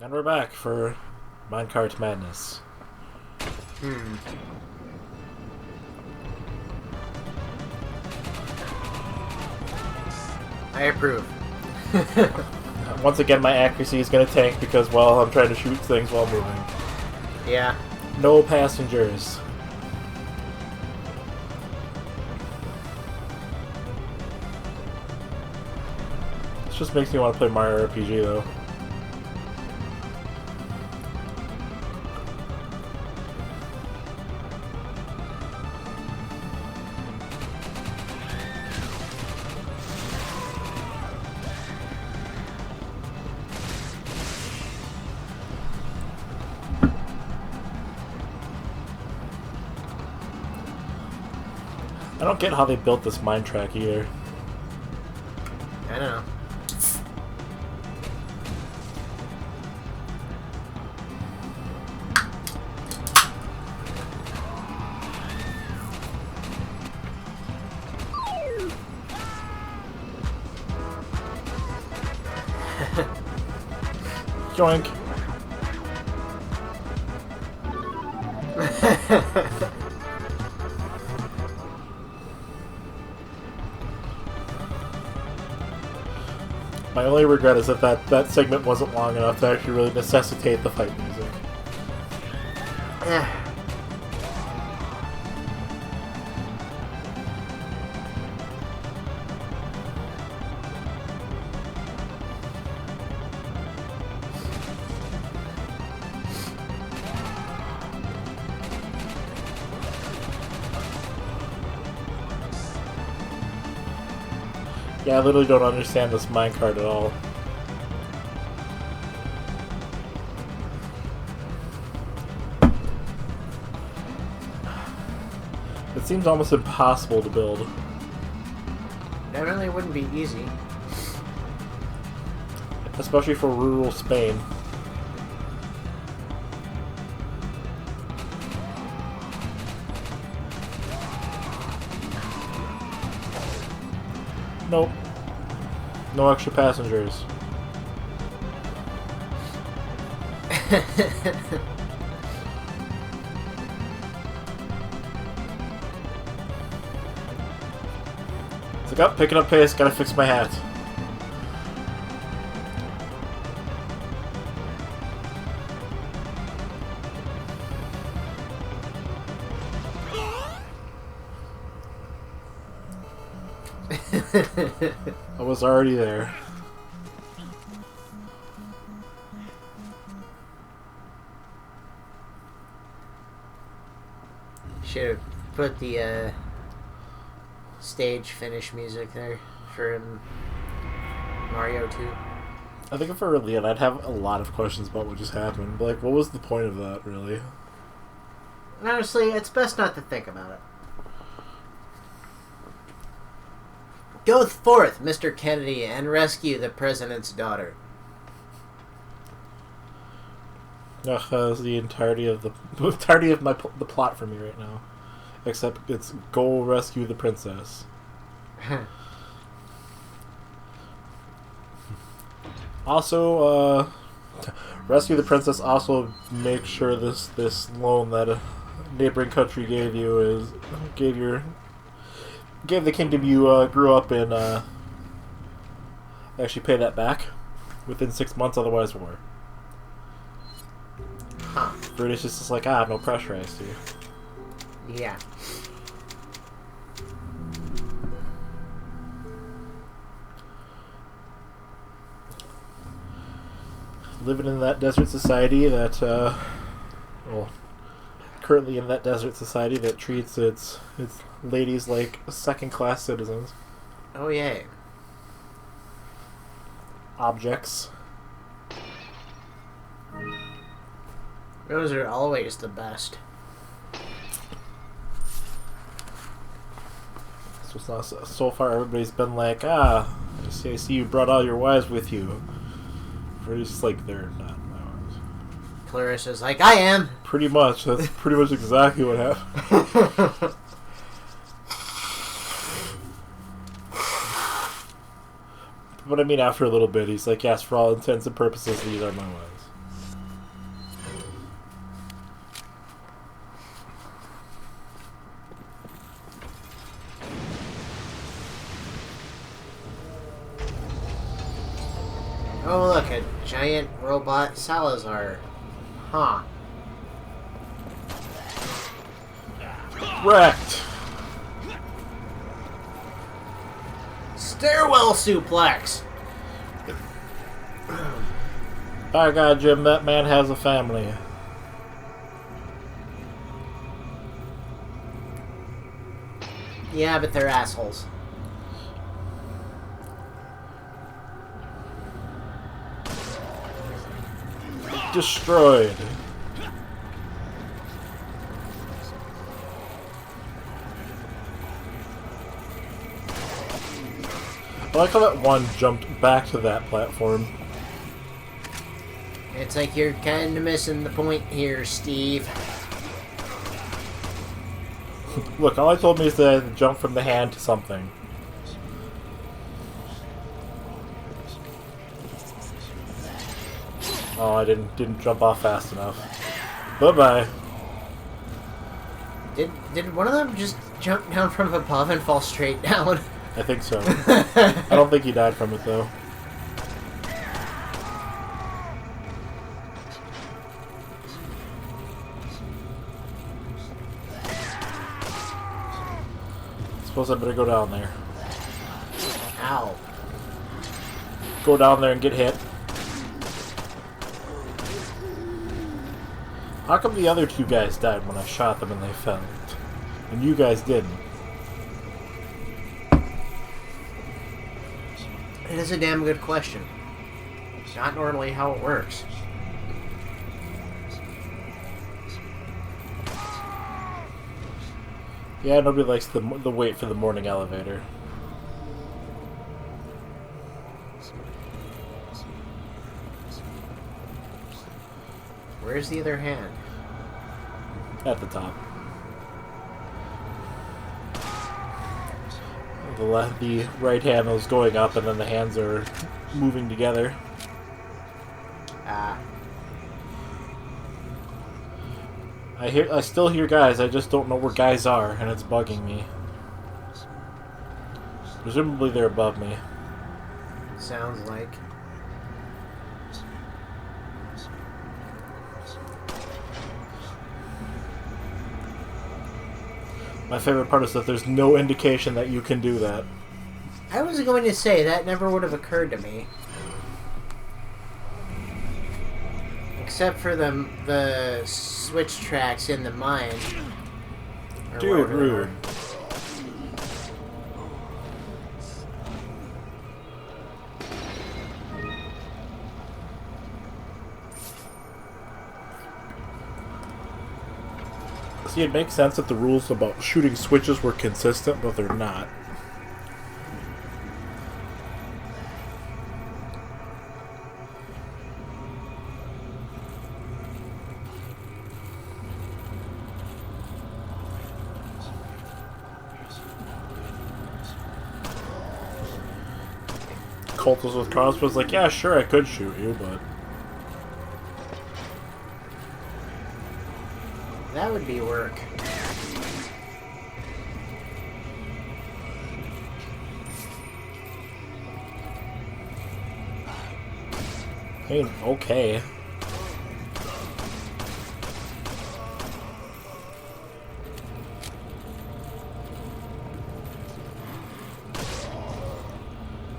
And we're back for Minecart Madness. I approve. Once again, my accuracy is going to tank because, well, I'm trying to shoot things while moving. Yeah. No passengers. This just makes me want to play Mario RPG, though. I don't get how they built this mine track either. I don't know. Joink. My only regret is that segment wasn't long enough to actually really necessitate the fight music. Yeah, I literally don't understand this minecart at all. It seems almost impossible to build. Definitely wouldn't be easy. Especially for rural Spain. Nope. No extra passengers. It's like, oh, picking up pace, gotta fix my hat. I was already there. Should have put the stage finish music there for Mario 2. I think if I were Leon, I'd have a lot of questions about what just happened. Like, what was the point of that, really? Honestly, it's best not to think about it. Go forth, Mr. Kennedy, and rescue the president's daughter. Ugh, that's the entirety of the plot for me right now. Except it's go rescue the princess. Also, rescue the princess. Also, make sure this loan that a neighboring country gave the kingdom you grew up in. Actually, pay that back within 6 months. Otherwise, war. Huh. British is just like, no pressure, I see. Yeah. Living in that desert society that, well, currently in that desert society that treats its ladies like second-class citizens. Oh, yeah. Objects. Those are always the best. So far everybody's been like, I see you brought all your wives with you. It's just like, they're not my wives. Clarissa's like, I am! Pretty much. That's pretty much exactly what happened. But I mean, after a little bit, he's like, yes, for all intents and purposes, these are my wives. giant robot Salazar. Huh. Wrecked! Stairwell suplex! By God, Jim, that man has a family. Yeah, but they're assholes. Destroyed. I like how that one jumped back to that platform. It's like you're kind of missing the point here, Steve. Look, all I told me is that I had to jump from the hand to something. Oh, I didn't jump off fast enough. Bye-bye. Did one of them just jump down from above and fall straight down? I think so. I don't think he died from it, though. Suppose I better go down there. Ow. Go down there and get hit. How come the other two guys died when I shot them and they fell? And you guys didn't? It is a damn good question. It's not normally how it works. Yeah, nobody likes the wait for the morning elevator. Where's the other hand? At the top. The right hand is going up, and then the hands are moving together. Ah. I still hear guys. I just don't know where guys are, and it's bugging me. Presumably they're above me. Sounds like. My favorite part is that there's no indication that you can do that. I was going to say, that never would have occurred to me. Except for the switch tracks in the mine. Or Dude, whatever they rude. were. See, it makes sense that the rules about shooting switches were consistent, but they're not. Cultists with crossbows like, yeah, sure, I could shoot you, but... That would be work. I mean, okay.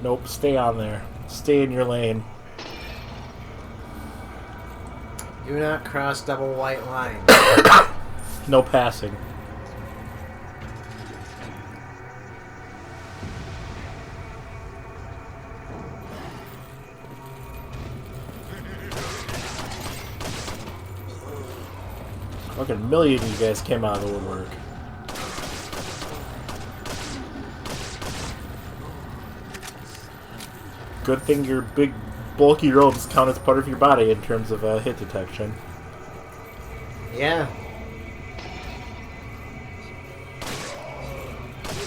Nope, stay on there. Stay in your lane. Do not cross double white line. No passing. Fucking a million of you guys came out of the woodwork. Good thing your big, bulky robes count as part of your body in terms of hit detection. Yeah.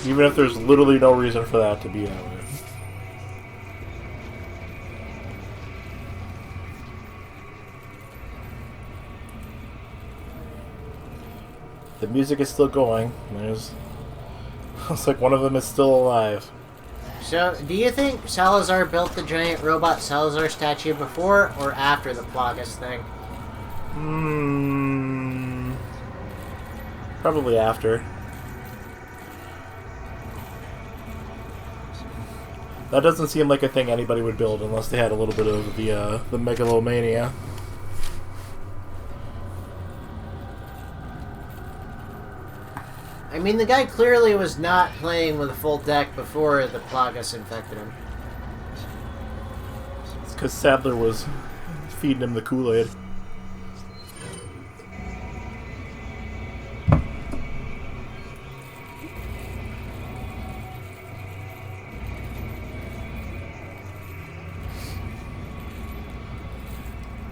Even if there's literally no reason for that to be that way. The music is still going. There's... Looks like one of them is still alive. So, do you think Salazar built the giant robot Salazar statue before or after the Plagas thing? Probably after. That doesn't seem like a thing anybody would build unless they had a little bit of the megalomania. I mean, the guy clearly was not playing with a full deck before the Plagas infected him. It's because Sadler was feeding him the Kool-Aid.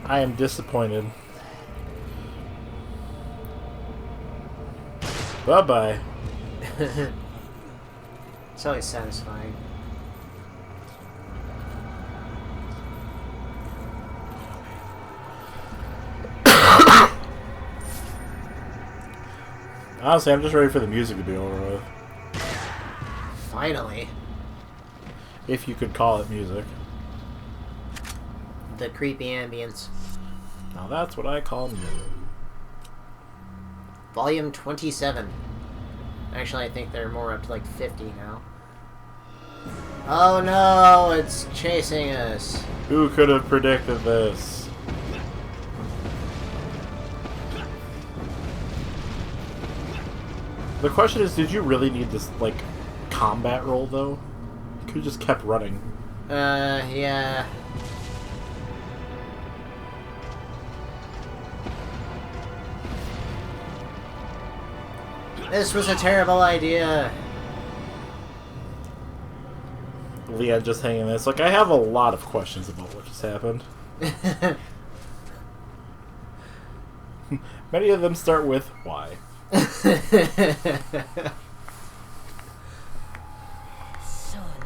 I am disappointed. Bye-bye. It's always satisfying. Honestly, I'm just ready for the music to be over with. Finally. If you could call it music. The creepy ambience. Now that's what I call music. Volume 27. Actually, I think they're more up to like 50 now. Oh no, it's chasing us. Who could have predicted this? The question is, did you really need this, like, combat roll, though? You could have just kept running. Yeah. This was a terrible idea. Leanne just hanging there. It's like, I have a lot of questions about what just happened. Many of them start with, why? So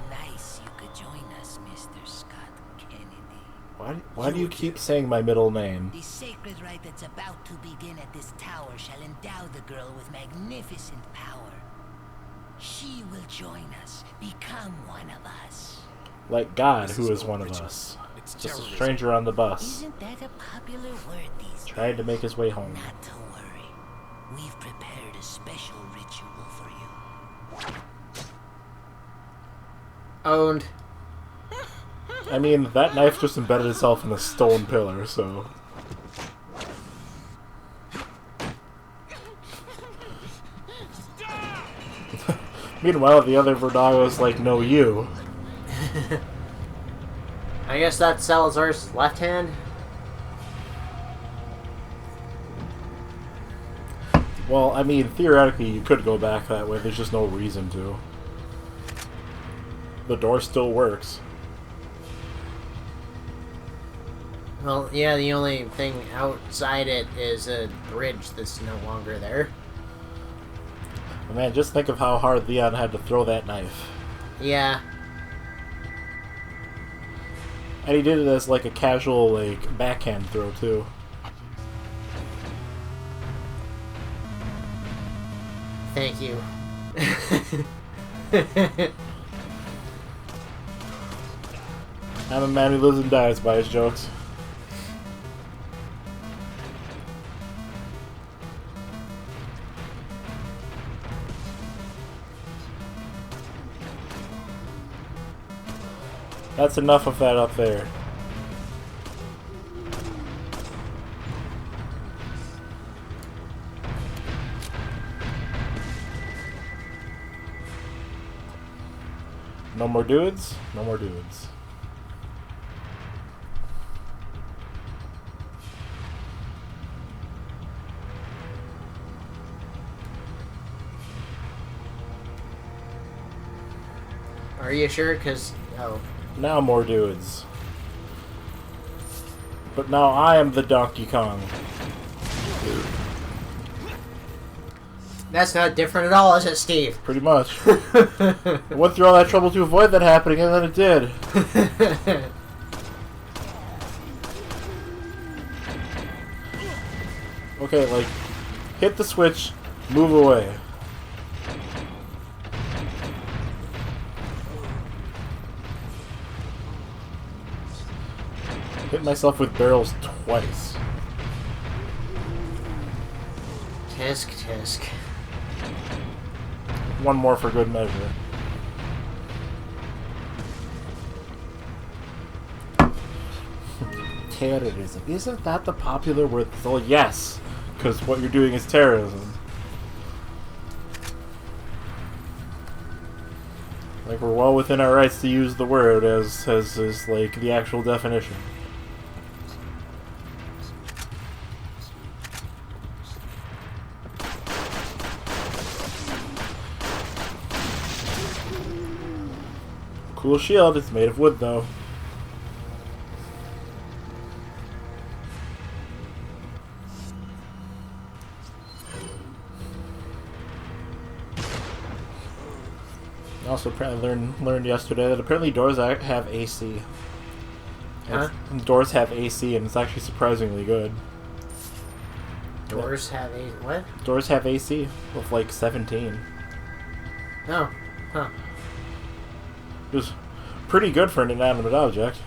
nice you could join us, Mr. Scott Kennedy. Why do you keep saying my middle name? The sacred rite that's about to begin at this tower shall endow the girl with magnificent power. She will join us, become one of us. Like God, who is one of us. It's Just a terrorism. stranger on the bus. Isn't that a popular word these days? Tried to make his way home. Not to worry. We've prepared a special ritual for you. Owned. I mean, that knife just embedded itself in a stone pillar, so... Meanwhile, the other Verdago's like, no, you. I guess that's Salazar's left hand. Well, I mean, theoretically, you could go back that way. There's just no reason to. The door still works. Well, yeah, the only thing outside it is a bridge that's no longer there. But man, just think of how hard Leon had to throw that knife. Yeah. And he did it as, like, a casual, like, backhand throw, too. Thank you. I'm a man who lives and dies by his jokes. That's enough of that up there. No more dudes? No more dudes. Are you sure? Because, oh. Now more dudes. But now I am the Donkey Kong. That's not different at all, is it, Steve? Pretty much. I went through all that trouble to avoid that happening, and then it did. Okay, like, hit the switch, move away. Hit myself with barrels twice. Tisk, tisk. One more for good measure. Terrorism. Isn't that the popular word? Well, yes, because what you're doing is terrorism. Like, we're well within our rights to use the word as is, like, the actual definition. Cool shield. It's made of wood, though. Also, apparently learned yesterday that apparently doors have AC. Huh? Doors have AC, and it's actually surprisingly good. Doors have a... what? Doors have AC with like 17. Oh. Huh. It was pretty good for an inanimate object.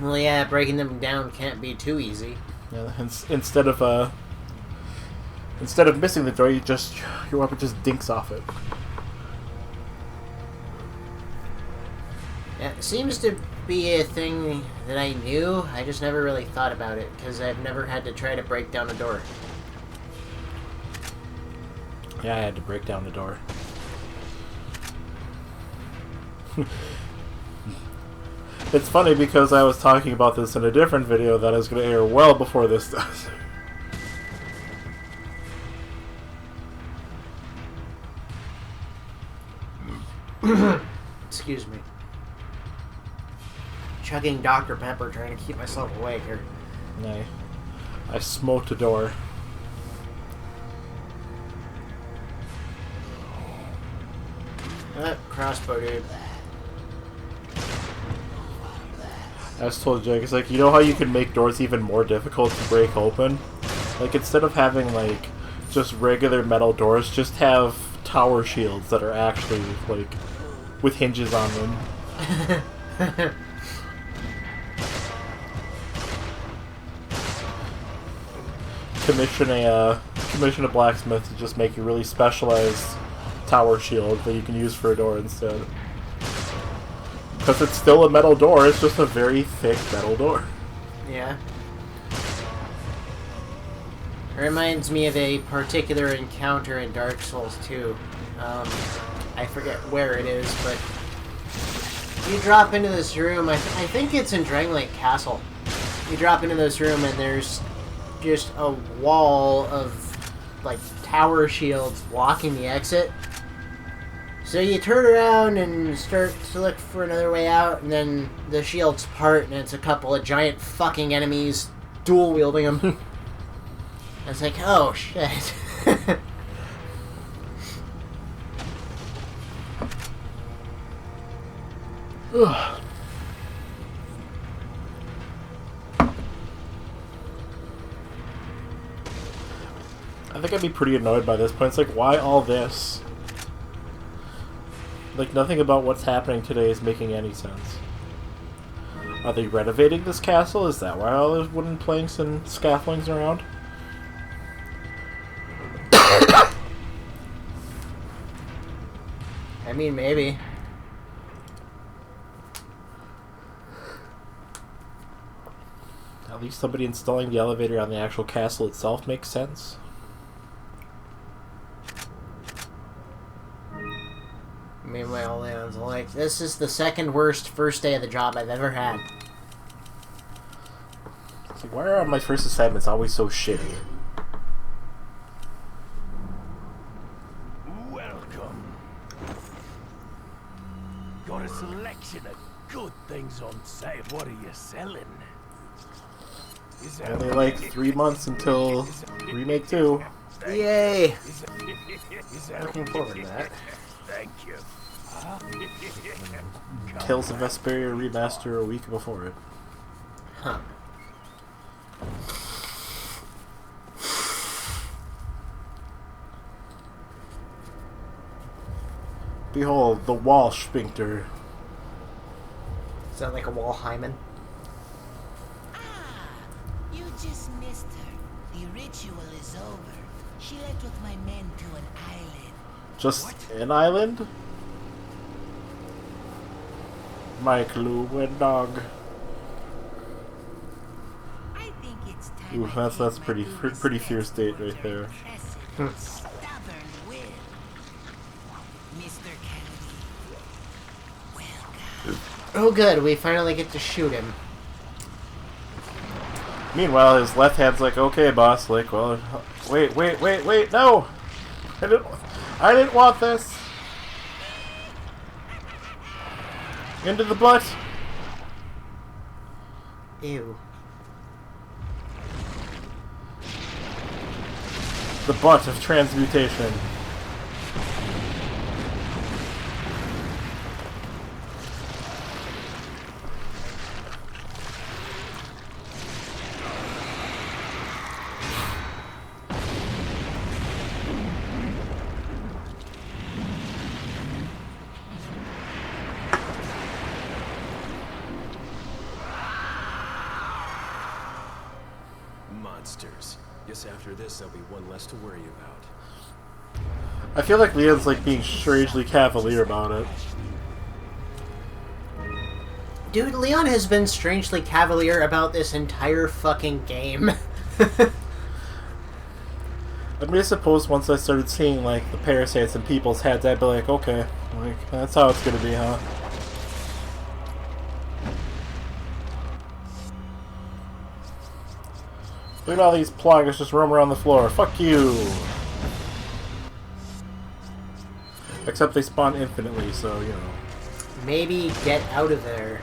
Well, yeah, breaking them down can't be too easy. Yeah, instead of missing the door, your weapon just dinks off it. Yeah, it seems to be a thing that I knew. I just never really thought about it because I've never had to try to break down a door. Yeah, I had to break down the door. It's funny because I was talking about this in a different video that is going to air well before this does. Excuse me. Chugging Dr. Pepper, trying to keep myself awake here. Nay. I smoked a door. Crossbow, dude. I was told Jake, it's like, you know how you can make doors even more difficult to break open? Like, instead of having, like, just regular metal doors, just have tower shields that are actually, like, with hinges on them. Commission a blacksmith to just make a really specialized tower shield that you can use for a door instead. Because it's still a metal door, it's just a very thick metal door. Yeah. It reminds me of a particular encounter in Dark Souls 2. I forget where it is, but you drop into this room, I think it's in Dranglake Castle. You drop into this room and there's just a wall of, like, tower shields blocking the exit. So you turn around and start to look for another way out, and then the shields part, and it's a couple of giant fucking enemies dual-wielding them. It's like, oh, shit. I think I'd be pretty annoyed by this point. It's like, why all this? Like, nothing about what's happening today is making any sense. Are they renovating this castle? Is that why all those wooden planks and scaffoldings are around? I mean, maybe. At least somebody installing the elevator on the actual castle itself makes sense. Meanwhile, Leon's like, this is the second worst first day of the job I've ever had. It's like, why are my first assignments always so shitty? Welcome. Got a selection of good things on sale. What are you selling? Is that Only like 3 months until Remake 2. Yay! Is that Looking forward to that. Thank you. Tales of Vesperia remaster a week before it. Huh. Behold, the wall sphincter. Is that like a wall hymen? ritual is over, she left with my men to an island. Just an island? My clue and dog. I think it's time. Ooh, that's pretty fierce date right there. Stubborn will. Mr. Kennedy. Welcome. Oh good, we finally get to shoot him. Meanwhile, his left hand's like, okay, boss. Like, well, wait, no! I didn't want this! Into the butt! Ew. The butt of transmutation. Monsters. Guess after this there'll be one less to worry about. I feel like Leon's like being strangely cavalier about it. Dude, Leon has been strangely cavalier about this entire fucking game. I mean, I suppose once I started seeing like the parasites in people's heads, I'd be like, okay, like that's how it's gonna be, huh? Look at all these ploggers just roam around the floor. Fuck you! Except they spawn infinitely, so, you know. Maybe get out of there.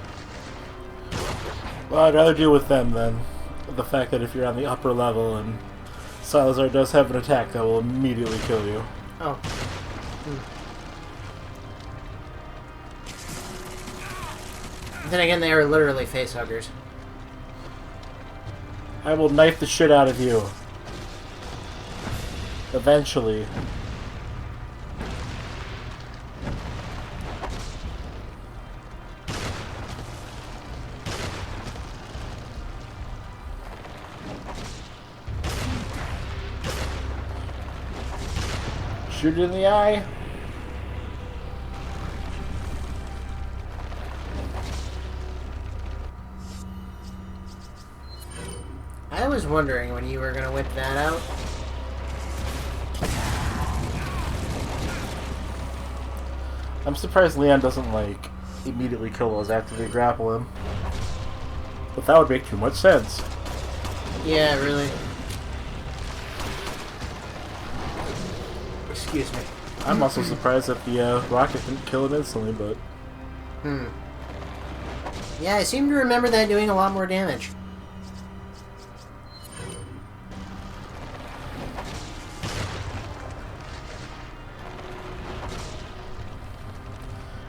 Well, I'd rather deal with them than the fact that if you're on the upper level and Salazar does have an attack that will immediately kill you. Oh. Then again, they are literally facehuggers. I will knife the shit out of you. Eventually. Shoot it in the eye. I was wondering when you were gonna whip that out. I'm surprised Leon doesn't, like, immediately kill those after they grapple him. But that would make too much sense. Yeah, really. Excuse me. I'm also surprised that the rocket didn't kill him instantly, but... Yeah, I seem to remember that doing a lot more damage.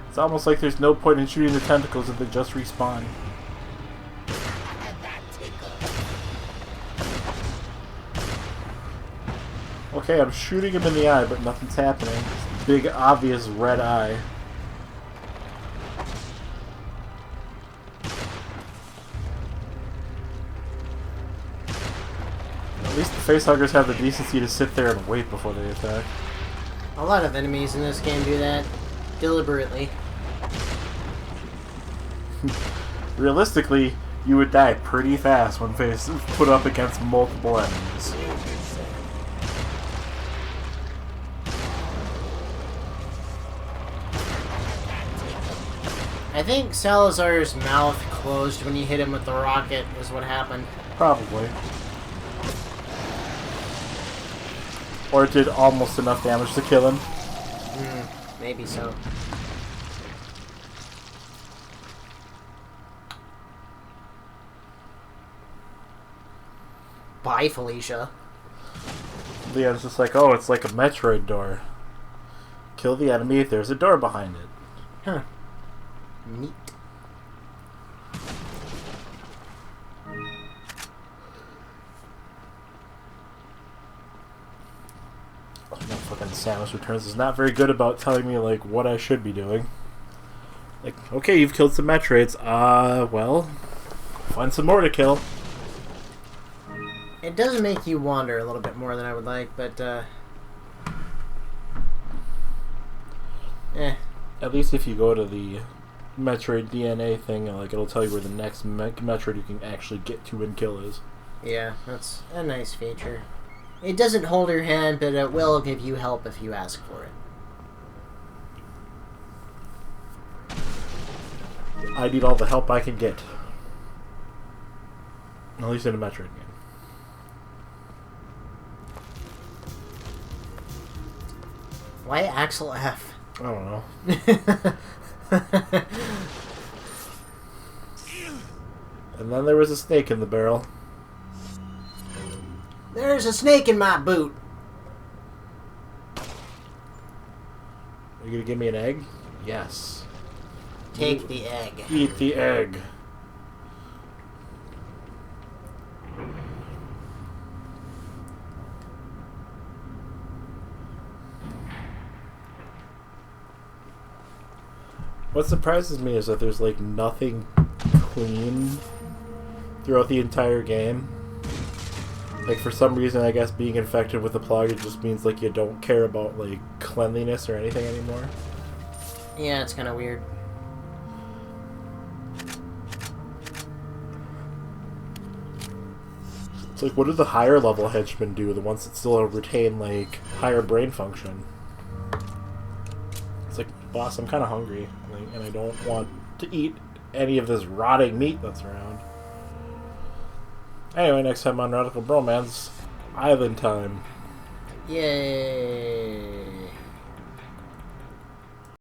It's almost like there's no point in shooting the tentacles if they just respawn. Okay, I'm shooting him in the eye, but nothing's happening. This big, obvious red eye. At least the facehuggers have the decency to sit there and wait before they attack. A lot of enemies in this game do that. Deliberately. Realistically, you would die pretty fast when put up against multiple enemies. I think Salazar's mouth closed when you hit him with the rocket is what happened. Probably. Or it did almost enough damage to kill him. Maybe so. Bye, Felicia. Leon's just like, oh, it's like a Metroid door. Kill the enemy if there's a door behind it. Huh. Neat. Oh, no, fucking Samus Returns is not very good about telling me, like, what I should be doing. Like, okay, you've killed some Metroids. Well, find some more to kill. It does make you wander a little bit more than I would like, but, At least if you go to the Metroid DNA thing, like, it'll tell you where the next Metroid you can actually get to and kill is. Yeah, that's a nice feature. It doesn't hold your hand, but it will give you help if you ask for it. I need all the help I can get. At least in a Metroid game. Why Axel F? I don't know. And then there was a snake in the barrel. There's a snake in my boot. Are you gonna give me an egg? Yes. Take the egg. Eat the egg. What surprises me is that there's like nothing clean throughout the entire game. Like, for some reason, I guess being infected with the plague just means like you don't care about like cleanliness or anything anymore. Yeah, it's kind of weird. It's like, what do the higher level henchmen do? The ones that still retain like higher brain function. It's like, boss, I'm kind of hungry, like, and I don't want to eat any of this rotting meat that's around. Anyway, next time on Radical Bromance, Island Time. Yay.